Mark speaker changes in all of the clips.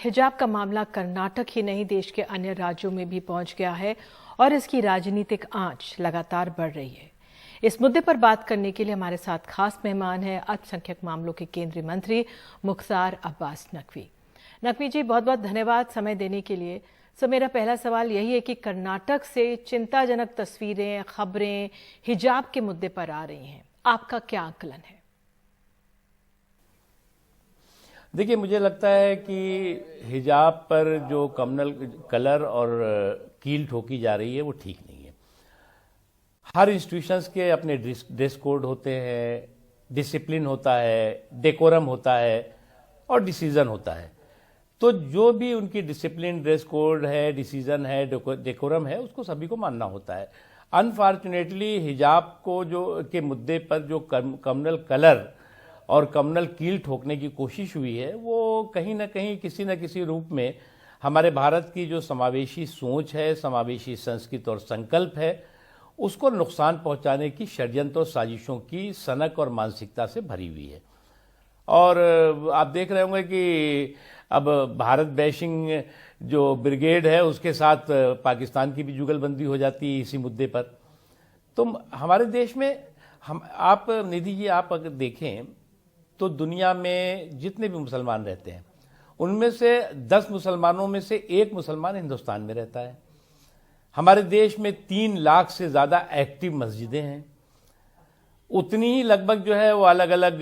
Speaker 1: हिजाब का मामला कर्नाटक ही नहीं देश के अन्य राज्यों में भी पहुंच गया है और इसकी राजनीतिक आंच लगातार बढ़ रही है। इस मुद्दे पर बात करने के लिए हमारे साथ खास मेहमान हैं अल्पसंख्यक मामलों के केंद्रीय मंत्री मुख्तार अब्बास नकवी। नकवी जी, बहुत बहुत धन्यवाद समय देने के लिए। मेरा पहला सवाल यही है कि कर्नाटक से चिंताजनक तस्वीरें, खबरें हिजाब के मुद्दे पर आ रही हैं, आपका क्या आकलन है?
Speaker 2: देखिए, मुझे लगता है कि हिजाब पर जो कम्युनल कलर और कील ठोकी जा रही है वो ठीक नहीं है। हर इंस्टीट्यूशंस के अपने ड्रेस कोड होते हैं, डिसिप्लिन होता है, डेकोरम होता है और डिसीजन होता है। तो जो भी उनकी डिसिप्लिन, ड्रेस कोड है, डिसीजन है, डेकोरम है, उसको सभी को मानना होता है। अनफॉर्चुनेटली हिजाब को जो के मुद्दे पर जो कम्युनल कलर और कम्युनल कील ठोकने की कोशिश हुई है, वो कहीं ना कहीं किसी न किसी रूप में हमारे भारत की जो समावेशी सोच है, समावेशी संस्कृति और संकल्प है, उसको नुकसान पहुंचाने की षड्यंत्र और साजिशों की सनक और मानसिकता से भरी हुई है। और आप देख रहे होंगे कि अब भारत बैशिंग जो ब्रिगेड है उसके साथ पाकिस्तान की भी जुगलबंदी हो जाती है इसी मुद्दे पर। तो हमारे देश में आप निधि जी, आप अगर देखें तो दुनिया में जितने भी मुसलमान रहते हैं उनमें से 10 मुसलमानों में से 1 मुसलमान हिंदुस्तान में रहता है। हमारे देश में 3 लाख से ज़्यादा एक्टिव मस्जिदें हैं। उतनी ही लगभग जो है वो अलग अलग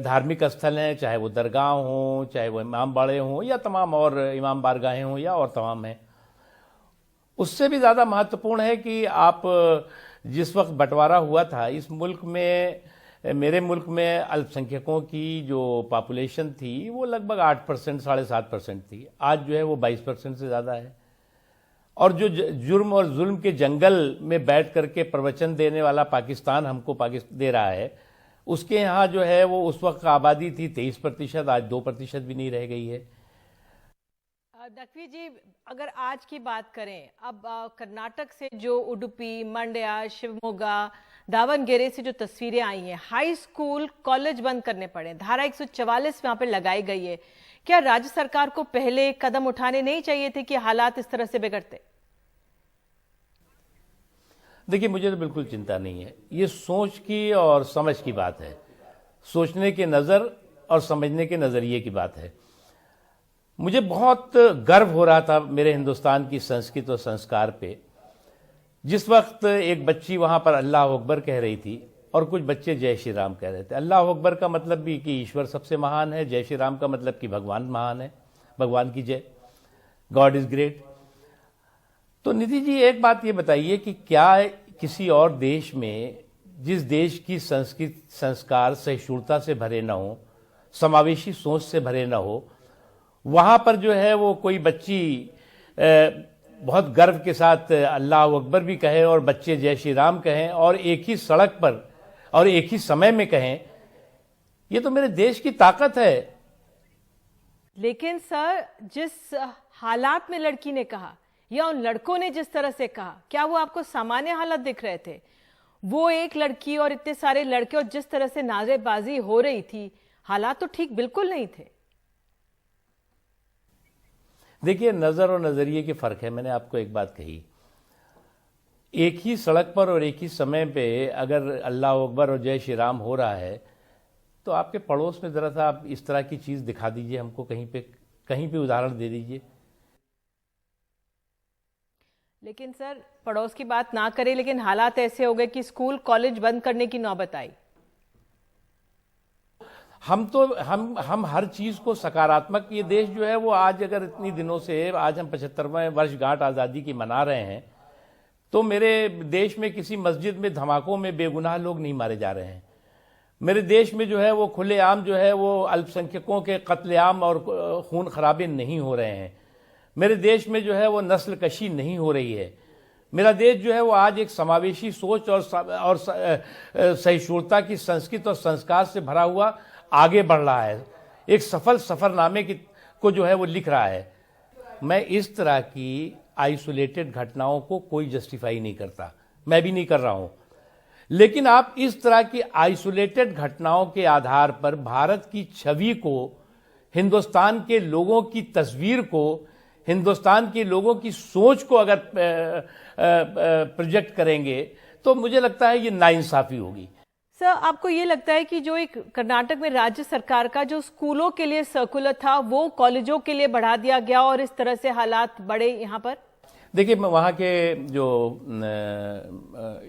Speaker 2: धार्मिक स्थल हैं, चाहे वो दरगाह हों, चाहे वो इमाम बाड़े हों या तमाम और इमाम बारगाहें हों या और तमाम हैं। उससे भी ज़्यादा महत्वपूर्ण है कि आप जिस वक्त बंटवारा हुआ था इस मुल्क में, मेरे मुल्क में अल्पसंख्यकों की जो पॉपुलेशन थी वो लगभग 8%, 7.5% थी। आज जो है वो 22% से ज़्यादा है। और जो जुर्म और जुल्म के जंगल में बैठ करके प्रवचन देने वाला पाकिस्तान हमको दे रहा है, उसके यहाँ जो है वो उस वक्त आबादी थी 23%, आज 2% भी नहीं रह गई है।
Speaker 1: नकवी जी, अगर आज की बात करें, अब कर्नाटक से जो उडुपी, मंड्या, शिवमोगा, दावणगेरे से जो तस्वीरें आई हैं, हाई स्कूल, कॉलेज बंद करने पड़े, धारा 144 वहां पर लगाई गई है। क्या राज्य सरकार को पहले कदम उठाने नहीं चाहिए थे कि हालात इस तरह से बिगड़ते?
Speaker 2: देखिए, मुझे तो बिल्कुल चिंता नहीं है। ये सोच की और समझ की बात है, सोचने के नज़र और समझने के नज़रिए की बात है। मुझे बहुत गर्व हो रहा था मेरे हिंदुस्तान की संस्कृति और संस्कार पे, जिस वक्त एक बच्ची वहाँ पर अल्लाह अकबर कह रही थी और कुछ बच्चे जय श्री राम कह रहे थे। अल्लाह अकबर का मतलब भी कि ईश्वर सबसे महान है, जय श्री राम का मतलब कि भगवान महान है, भगवान की जय, गॉड इज ग्रेट। तो निधि जी, एक बात ये बताइए कि क्या किसी और देश में, जिस देश की संस्कृति, संस्कार सहिष्णुता से भरे न हो, समावेशी सोच से भरे न हो, वहाँ पर जो है वो कोई बच्ची बहुत गर्व के साथ अल्लाह अकबर भी कहे और बच्चे जय श्री राम कहें और एक ही सड़क पर और एक ही समय में कहें, ये तो मेरे देश की ताकत है।
Speaker 1: लेकिन सर, जिस हालात में लड़की ने कहा या उन लड़कों ने जिस तरह से कहा, क्या वो आपको सामान्य हालात दिख रहे थे? वो एक लड़की और इतने सारे लड़के और जिस तरह से नारेबाजी हो रही थी, हालात तो ठीक बिल्कुल नहीं थे।
Speaker 2: देखिए, नजर और नजरिए के फर्क है। मैंने आपको एक बात कही, एक ही सड़क पर और एक ही समय पे अगर अल्लाह अकबर और जय श्री राम हो रहा है, तो आपके पड़ोस में जरा सा आप इस तरह की चीज दिखा दीजिए हमको, कहीं पे उदाहरण दे दीजिए।
Speaker 1: लेकिन सर, पड़ोस की बात ना करें, लेकिन हालात ऐसे हो गए कि स्कूल कॉलेज बंद करने की नौबत आई।
Speaker 2: हम हर चीज को सकारात्मक, ये देश जो है वो आज, अगर इतनी दिनों से आज हम 75वें वर्षगांठ आज़ादी की मना रहे हैं, तो मेरे देश में किसी मस्जिद में धमाकों में बेगुनाह लोग नहीं मारे जा रहे हैं। मेरे देश में जो है वो खुलेआम जो है वो अल्पसंख्यकों के कत्लेआम और खून खराबे नहीं हो रहे हैं। मेरे देश में जो है वो नस्ल कशी नहीं हो रही है। मेरा देश जो है वो आज एक समावेशी सोच और सहिष्णुता की संस्कृति और संस्कार से भरा हुआ आगे बढ़ रहा है, एक सफल सफरनामे को जो है वो लिख रहा है। मैं इस तरह की आइसोलेटेड घटनाओं को कोई जस्टिफाई नहीं करता, मैं भी नहीं कर रहा हूं। लेकिन आप इस तरह की आइसोलेटेड घटनाओं के आधार पर भारत की छवि को हिंदुस्तान के लोगों की तस्वीर को, हिंदुस्तान के लोगों की सोच को अगर प्रोजेक्ट करेंगे तो मुझे लगता है ये नाइंसाफी होगी।
Speaker 1: सर, आपको ये लगता है कि जो एक कर्नाटक में राज्य सरकार का जो स्कूलों के लिए सर्कुलर था वो कॉलेजों के लिए बढ़ा दिया गया और इस तरह से हालात बढ़े यहाँ पर?
Speaker 2: देखिए, वहाँ के जो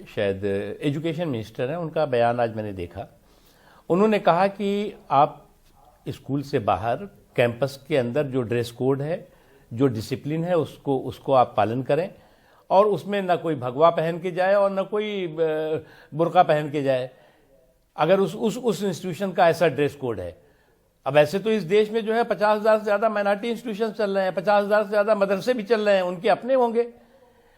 Speaker 2: शायद एजुकेशन मिनिस्टर हैं, उनका बयान आज मैंने देखा। उन्होंने कहा कि आप स्कूल से बाहर कैंपस के अंदर जो ड्रेस कोड है, जो डिसिप्लिन है, उसको आप पालन करें और उसमें ना कोई भगवा पहन के जाए और ना कोई बुर्का पहन के जाए, अगर उस इंस्टीट्यूशन का ऐसा ड्रेस कोड है। अब ऐसे तो इस देश में जो है 50,000 से ज़्यादा माइनॉरिटी इंस्टीट्यूशन चल रहे हैं, 50,000 से ज़्यादा मदरसे भी चल रहे हैं, उनके अपने होंगे।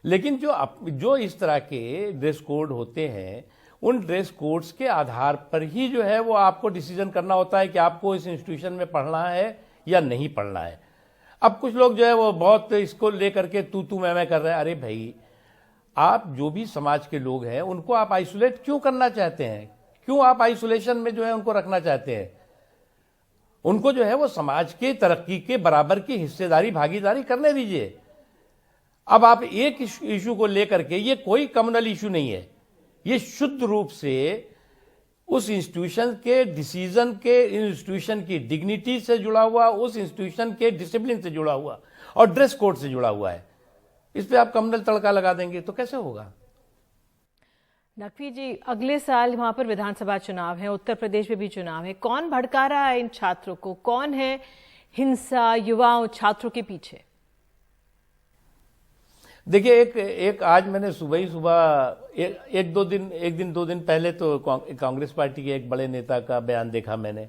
Speaker 2: लेकिन जो इस तरह के ड्रेस कोड होते हैं, उन ड्रेस कोड्स के आधार पर ही जो है वो आपको डिसीजन करना होता है कि आपको इस इंस्टीट्यूशन में पढ़ना है या नहीं पढ़ना है। अब कुछ लोग जो है वो बहुत इसको लेकर के तू मैं कर रहे हैं। अरे भाई, आप जो भी समाज के लोग हैं उनको आप आइसोलेट क्यों करना चाहते हैं? क्यों आप आइसोलेशन में जो है उनको रखना चाहते हैं? उनको जो है वो समाज के तरक्की के बराबर की हिस्सेदारी, भागीदारी करने दीजिए। अब आप एक इशू को लेकर के, ये कोई कम्युनल इशू नहीं है, ये शुद्ध रूप से उस इंस्टीट्यूशन के डिसीजन के, इंस्टीट्यूशन की डिग्निटी से जुड़ा हुआ, उस इंस्टीट्यूशन के डिसिप्लिन से जुड़ा हुआ और ड्रेस कोड से जुड़ा हुआ है। इस पे आप कम्युनल तड़का लगा देंगे तो कैसे होगा?
Speaker 1: नकवी जी, अगले साल वहां पर विधानसभा चुनाव है, उत्तर प्रदेश में भी चुनाव है। कौन भड़का रहा है इन छात्रों को? कौन है हिंसा युवाओं छात्रों के पीछे?
Speaker 2: देखिए, एक आज मैंने सुबह एक दो दिन पहले तो कांग्रेस पार्टी के एक बड़े नेता का बयान देखा मैंने।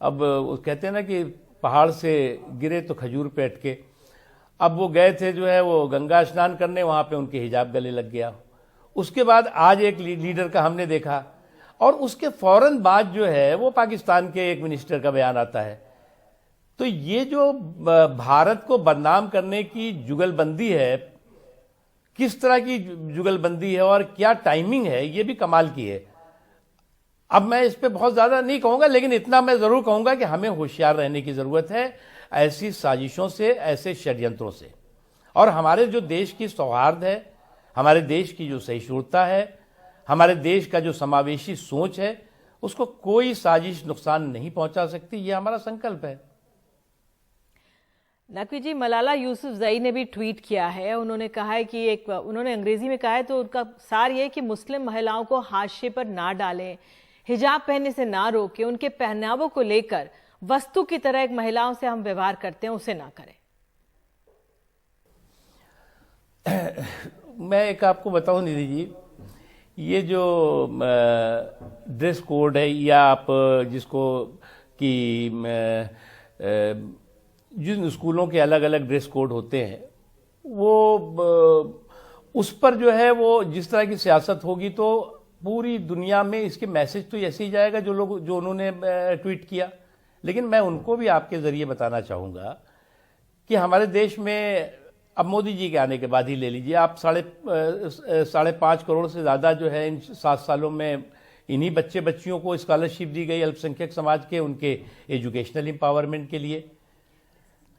Speaker 2: अब वो कहते हैं ना कि पहाड़ से गिरे तो खजूर पे अटके। अब वो गए थे जो है वो गंगा स्नान करने, वहां पे उनके हिजाब गले लग गया। उसके बाद आज एक लीडर का हमने देखा और उसके फौरन बाद जो है वो पाकिस्तान के एक मिनिस्टर का बयान आता है। तो ये जो भारत को बदनाम करने की जुगलबंदी है, किस तरह की जुगलबंदी है और क्या टाइमिंग है, ये भी कमाल की है। अब मैं इस पे बहुत ज्यादा नहीं कहूंगा, लेकिन इतना मैं जरूर कहूंगा कि हमें होशियार रहने की जरूरत है ऐसी साजिशों से, ऐसे षड्यंत्रों से। और हमारे जो देश की सौहार्द है, हमारे देश की जो सहिष्णुता है, हमारे देश का जो समावेशी सोच है, उसको कोई साजिश नुकसान नहीं पहुंचा सकती। ये हमारा संकल्प है।
Speaker 1: नकवी जी, मलाला यूसुफजई ने भी ट्वीट किया है। उन्होंने कहा है कि उन्होंने अंग्रेजी में कहा है, तो उनका सार ये है कि मुस्लिम महिलाओं को हाशिए पर ना डालें, हिजाब पहनने से ना रोकें, उनके पहनावों को लेकर वस्तु की तरह एक महिलाओं से हम व्यवहार करते हैं उसे ना करें।
Speaker 2: मैं एक आपको बताऊं निधि जी, ये जो ड्रेस कोड है या आप जिसको कि जिन स्कूलों के अलग अलग ड्रेस कोड होते हैं, वो उस पर जो है वो जिस तरह की सियासत होगी तो पूरी दुनिया में इसके मैसेज तो ऐसे ही जाएगा जो उन्होंने ट्वीट किया। लेकिन मैं उनको भी आपके जरिए बताना चाहूँगा कि हमारे देश में अब मोदी जी के आने के बाद ही ले लीजिए आप, 5.5 करोड़ से ज़्यादा जो है इन 7 सालों में इन्हीं बच्चियों को स्कॉलरशिप दी गई, अल्पसंख्यक समाज के, उनके एजुकेशनल एम्पावरमेंट के लिए।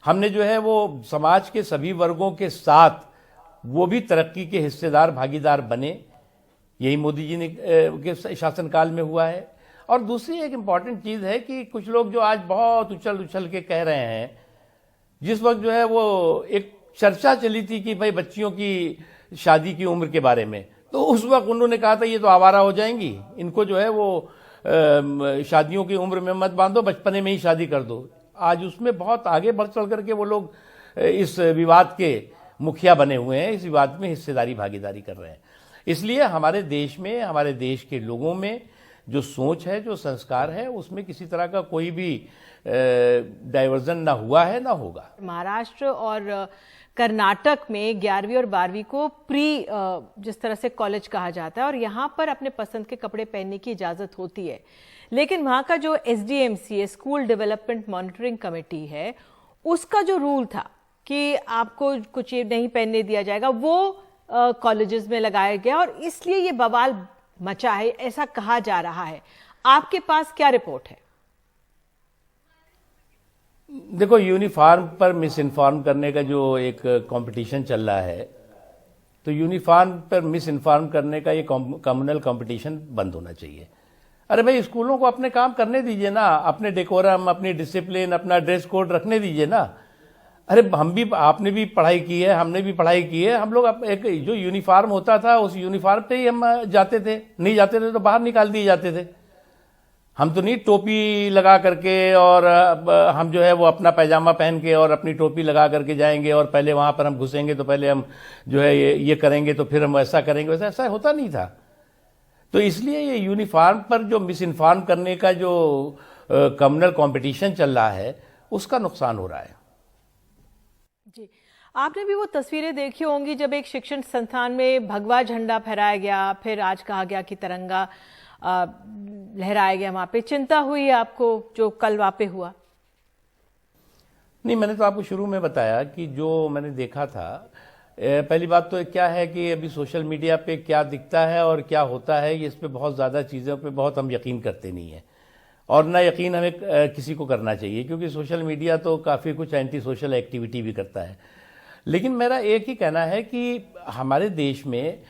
Speaker 2: हमने जो है वो समाज के सभी वर्गों के साथ वो भी तरक्की के हिस्सेदार, भागीदार बने। यही मोदी जी ने के शासनकाल में हुआ है। और दूसरी एक इम्पॉर्टेंट चीज़ है कि कुछ लोग जो आज बहुत उछल के कह रहे हैं, जिस वक्त जो है वो एक चर्चा चली थी कि भाई बच्चियों की शादी की उम्र के बारे में, तो उस वक्त उन्होंने कहा था ये तो आवारा हो जाएंगी, इनको जो है वो शादियों की उम्र में मत बांधो, बचपने में ही शादी कर दो। आज उसमें बहुत आगे बढ़ चढ़ करके वो लोग इस विवाद के मुखिया बने हुए हैं, इस विवाद में हिस्सेदारी, भागीदारी कर रहे हैं। इसलिए हमारे देश में, हमारे देश के लोगों में जो सोच है, जो संस्कार है, उसमें किसी तरह का कोई भी डाइवर्जन ना हुआ है, ना होगा।
Speaker 1: महाराष्ट्र और कर्नाटक में 11वीं और 12वीं को प्री जिस तरह से कॉलेज कहा जाता है और यहाँ पर अपने पसंद के कपड़े पहनने की इजाज़त होती है, लेकिन वहाँ का जो SDMC है, स्कूल डेवलपमेंट मॉनिटरिंग कमेटी है, उसका जो रूल था कि आपको कुछ ये नहीं पहनने दिया जाएगा, वो कॉलेजेस में लगाया गया और इसलिए ये बवाल मचा है, ऐसा कहा जा रहा है। आपके पास क्या रिपोर्ट है?
Speaker 2: देखो, यूनिफॉर्म पर मिस इन्फॉर्म करने का जो एक कंपटीशन चल रहा है, तो यूनिफॉर्म पर मिस इन्फॉर्म करने का ये कम्युनल कंपटीशन बंद होना चाहिए। अरे भाई, स्कूलों को अपने काम करने दीजिए ना, अपने डेकोरम, अपनी डिसिप्लिन, अपना ड्रेस कोड रखने दीजिए ना। अरे हम भी, आपने भी पढ़ाई की है, हमने भी पढ़ाई की है, हम लोग एक जो यूनिफॉर्म होता था उस यूनिफॉर्म पे ही हम जाते थे, नहीं जाते थे तो बाहर निकाल दिए जाते थे। हम तो नहीं टोपी लगा करके और हम जो है वो अपना पैजामा पहन के और अपनी टोपी लगा करके जाएंगे और पहले वहां पर हम घुसेंगे तो पहले हम जो है ये करेंगे तो फिर हम ऐसा करेंगे, वैसा ऐसा होता नहीं था। तो इसलिए ये यूनिफॉर्म पर जो मिस इन्फॉर्म करने का जो कम्युनल कंपटीशन चल रहा है उसका नुकसान हो रहा है।
Speaker 1: जी, आपने भी वो तस्वीरें देखी होंगी जब एक शिक्षण संस्थान में भगवा झंडा फहराया गया, फिर आज कहा गया कि तिरंगा लहराया गया। वहां पे चिंता हुई आपको जो कल वहां पे हुआ?
Speaker 2: नहीं, मैंने तो आपको शुरू में बताया कि जो मैंने देखा था, पहली बात तो क्या है कि अभी सोशल मीडिया पे क्या दिखता है और क्या होता है, इस पे बहुत ज़्यादा चीज़ों पे बहुत हम यकीन करते नहीं हैं, और ना यकीन हमें किसी को करना चाहिए, क्योंकि सोशल मीडिया तो काफ़ी कुछ एंटी सोशल एक्टिविटी भी करता है। लेकिन मेरा एक ही कहना है कि हमारे देश में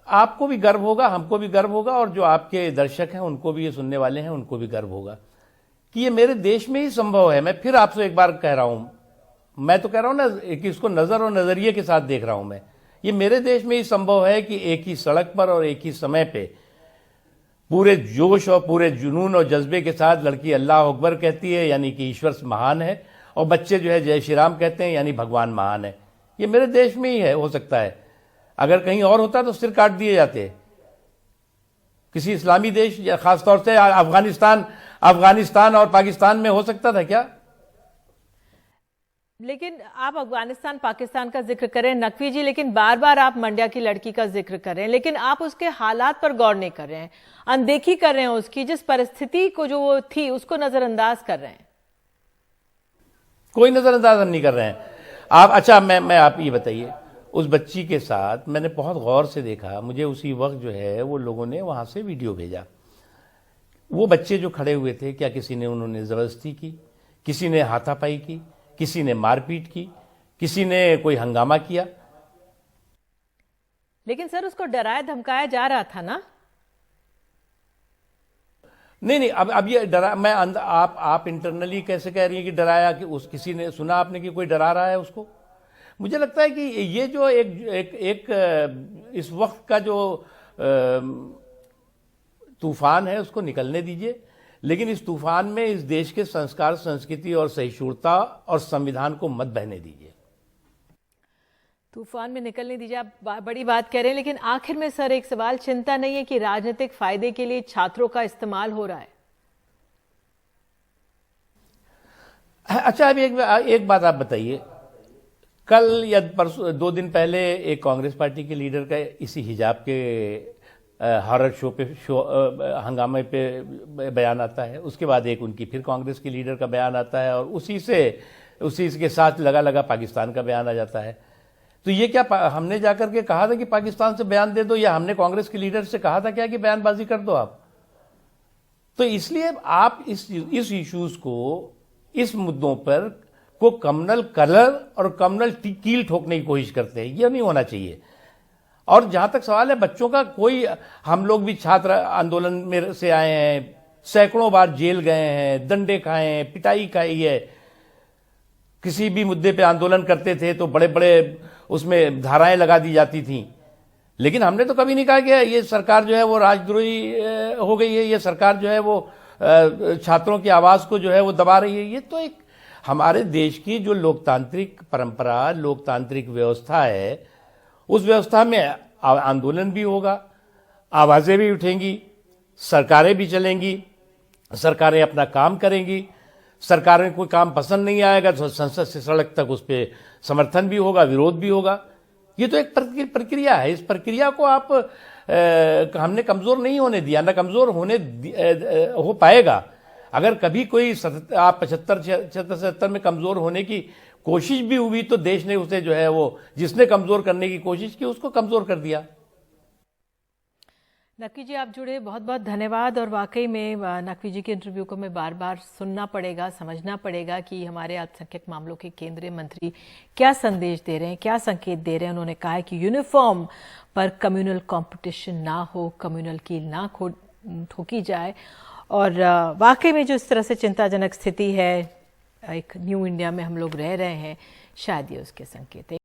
Speaker 2: आपको भी गर्व होगा, हमको भी गर्व होगा, और जो आपके दर्शक हैं उनको भी, ये सुनने वाले हैं उनको भी गर्व होगा कि ये मेरे देश में ही संभव है। मैं फिर आपसे एक बार कह रहा हूं, मैं तो कह रहा हूं ना कि इसको नजर और नजरिए के साथ देख रहा हूं मैं। ये मेरे देश में ही संभव है कि एक ही सड़क पर और एक ही समय पे पूरे जोश और पूरे जुनून और जज्बे के साथ लड़की अल्लाह अकबर कहती है, यानी कि ईश्वर महान है, और बच्चे जो है जय श्री राम कहते हैं, यानी भगवान महान है। ये मेरे देश में ही है, हो सकता है। अगर कहीं और होता तो सिर काट दिए जाते। किसी इस्लामी देश या खासतौर से अफगानिस्तान और पाकिस्तान में हो सकता था क्या?
Speaker 1: लेकिन आप अफगानिस्तान पाकिस्तान का जिक्र करें नकवी जी, लेकिन बार बार आप मंड्या की लड़की का जिक्र कर रहे हैं, लेकिन आप उसके हालात पर गौर नहीं कर रहे हैं, अनदेखी कर रहे हैं उसकी, जिस परिस्थिति को जो वो थी उसको नजरअंदाज कर रहे हैं।
Speaker 2: कोई नजरअंदाज हम नहीं कर रहे हैं। आप अच्छा, मैं आप ये बताइए, उस बच्ची के साथ मैंने बहुत गौर से देखा, मुझे उसी वक्त जो है वो लोगों ने वहां से वीडियो भेजा। वो बच्चे जो खड़े हुए थे, क्या किसी ने उन्होंने जबरदस्ती की, किसी ने हाथापाई की, किसी ने मारपीट की, किसी ने कोई हंगामा किया?
Speaker 1: लेकिन सर उसको डराया धमकाया जा रहा था ना?
Speaker 2: नहीं, अब ये डरा, मैं आप इंटरनली कैसे कह रही हैं कि डराया? कि उस किसी ने सुना आपने कि कोई डरा रहा है उसको? मुझे लगता है कि ये जो एक इस वक्त का जो तूफान है उसको निकलने दीजिए, लेकिन इस तूफान में इस देश के संस्कार, संस्कृति और सहिष्णुता और संविधान को मत बहने दीजिए।
Speaker 1: तूफान में निकलने दीजिए, आप बड़ी बात कह रहे हैं, लेकिन आखिर में सर एक सवाल, चिंता नहीं है कि राजनीतिक फायदे के लिए छात्रों का इस्तेमाल हो रहा है?
Speaker 2: अच्छा, अभी एक बात आप बताइए, कल या परसों 2 दिन पहले एक कांग्रेस पार्टी के लीडर का इसी हिजाब के हॉरर हंगामे पे बयान आता है, उसके बाद एक उनकी फिर कांग्रेस के लीडर का बयान आता है, और उसी के साथ लगा पाकिस्तान का बयान आ जाता है। तो ये क्या हमने जाकर के कहा था कि पाकिस्तान से बयान दे दो, या हमने कांग्रेस के लीडर से कहा था क्या कि बयानबाजी कर दो आप? तो इसलिए आप इस इश्यूज को, इस मुद्दों पर को कम्युनल कलर और कम्युनल कील ठोकने की कोशिश करते हैं, ये नहीं होना चाहिए। और जहां तक सवाल है बच्चों का, कोई, हम लोग भी छात्र आंदोलन में से आए हैं, सैकड़ों बार जेल गए हैं, दंडे खाए हैं, पिटाई खाई है। किसी भी मुद्दे पे आंदोलन करते थे तो बड़े बड़े उसमें धाराएं लगा दी जाती थी, लेकिन हमने तो कभी नहीं कहा कि ये सरकार जो है वो राजद्रोही हो गई है, ये सरकार जो है वो छात्रों की आवाज को जो है वो दबा रही है। ये तो एक हमारे देश की जो लोकतांत्रिक परंपरा, लोकतांत्रिक व्यवस्था है, उस व्यवस्था में आंदोलन भी होगा, आवाजें भी उठेंगी, सरकारें भी चलेंगी, सरकारें अपना काम करेंगी। सरकारें कोई काम पसंद नहीं आएगा तो संसद से सड़क तक उस पर समर्थन भी होगा, विरोध भी होगा। ये तो एक प्रक्रिया है। इस प्रक्रिया को आप हमने कमजोर नहीं होने दिया, ना कमजोर हो पाएगा। अगर कभी कोई आप 75-76 में कमजोर होने की कोशिश भी हुई तो देश ने उसे जो है वो, जिसने कमजोर करने की कोशिश की उसको कमजोर कर दिया।
Speaker 1: नकवी जी, आप जुड़े, बहुत बहुत धन्यवाद। और वाकई में नकवी जी के इंटरव्यू को मैं बार बार सुनना पड़ेगा, समझना पड़ेगा कि हमारे अल्पसंख्यक मामलों के केंद्रीय मंत्री क्या संदेश दे रहे हैं, क्या संकेत दे रहे हैं। उन्होंने कहा है कि यूनिफॉर्म पर कम्युनल कंपटीशन ना हो, कम्युनल कील ना ठोकी जाए। और वाकई में जो इस तरह से चिंताजनक स्थिति है, एक न्यू इंडिया में हम लोग रह रहे हैं, शायद ये उसके संकेत है।